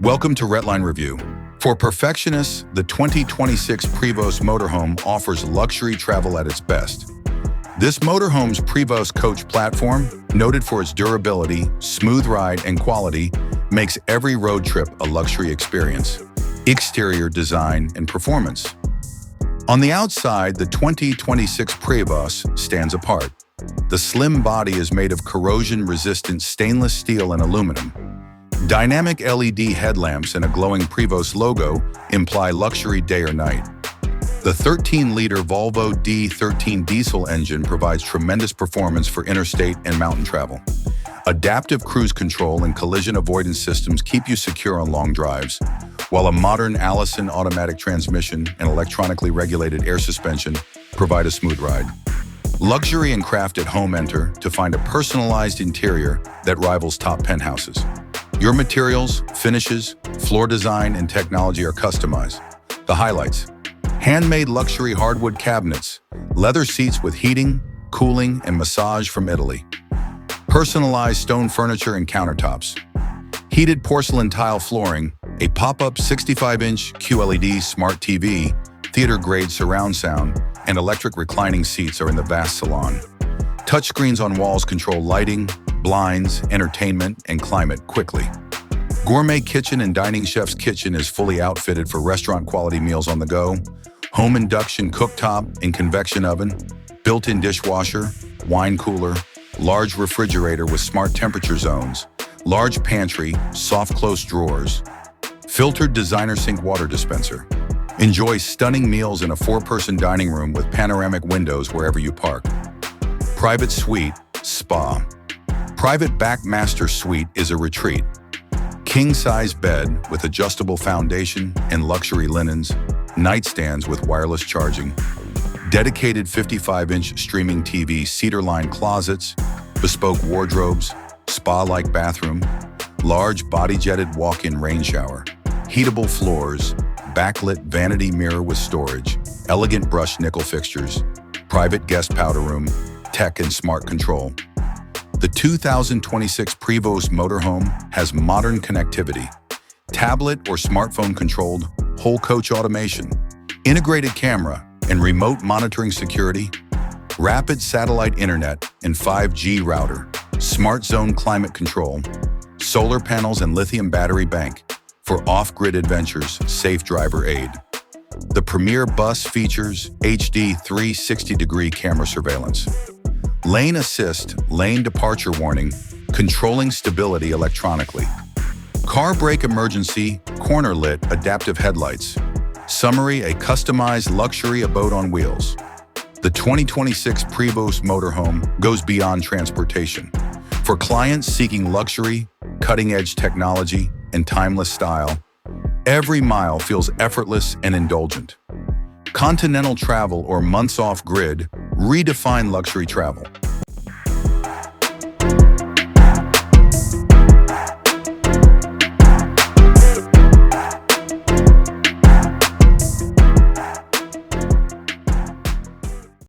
Welcome to Redline Review. For perfectionists, the 2026 Prevost Motorhome offers luxury travel at its best. This motorhome's Prevost coach platform, noted for its durability, smooth ride, and quality, makes every road trip a luxury experience. Exterior design and performance. On the outside, the 2026 Prevost stands apart. The slim body is made of corrosion-resistant stainless steel and aluminum. Dynamic LED headlamps and a glowing Prevost logo imply luxury day or night. The 13-liter Volvo D13 diesel engine provides tremendous performance for interstate and mountain travel. Adaptive cruise control and collision avoidance systems keep you secure on long drives, while a modern Allison automatic transmission and electronically regulated air suspension provide a smooth ride. Luxury and crafted home enter to find a personalized interior that rivals top penthouses. Your materials, finishes, floor design, and technology are customized. The highlights: handmade luxury hardwood cabinets, leather seats with heating, cooling, and massage from Italy. Personalized stone furniture and countertops. Heated porcelain tile flooring, a pop-up 65-inch QLED smart TV, theater-grade surround sound, and electric reclining seats are in the vast salon. Touchscreens on walls control lighting, blinds, entertainment, and climate quickly. Gourmet kitchen and dining chef's kitchen is fully outfitted for restaurant-quality meals on the go. Home induction cooktop and convection oven, built-in dishwasher, wine cooler, large refrigerator with smart temperature zones, large pantry, soft-close drawers, filtered designer sink water dispenser. Enjoy stunning meals in a 4-person dining room with panoramic windows wherever you park. Private suite, spa. Private back master suite is a retreat. King-size bed with adjustable foundation and luxury linens, nightstands with wireless charging, dedicated 55-inch streaming TV, cedar-lined closets, bespoke wardrobes, spa-like bathroom, large body-jetted walk-in rain shower, heatable floors, backlit vanity mirror with storage, elegant brushed nickel fixtures, private guest powder room, tech and smart control. The 2026 Prevost Motorhome has modern connectivity, tablet or smartphone-controlled whole coach automation, integrated camera and remote monitoring security, rapid satellite internet and 5G router, smart zone climate control, solar panels and lithium battery bank for off-grid adventures, safe driver aid. The premier bus features HD 360-degree camera surveillance, lane assist, lane departure warning, controlling stability electronically, car brake emergency, corner lit, adaptive headlights. Summary: a customized luxury abode on wheels. The 2026 Prevost Motorhome goes beyond transportation. For clients seeking luxury, cutting-edge technology, and timeless style, every mile feels effortless and indulgent. Continental travel or months off grid, redefine luxury travel.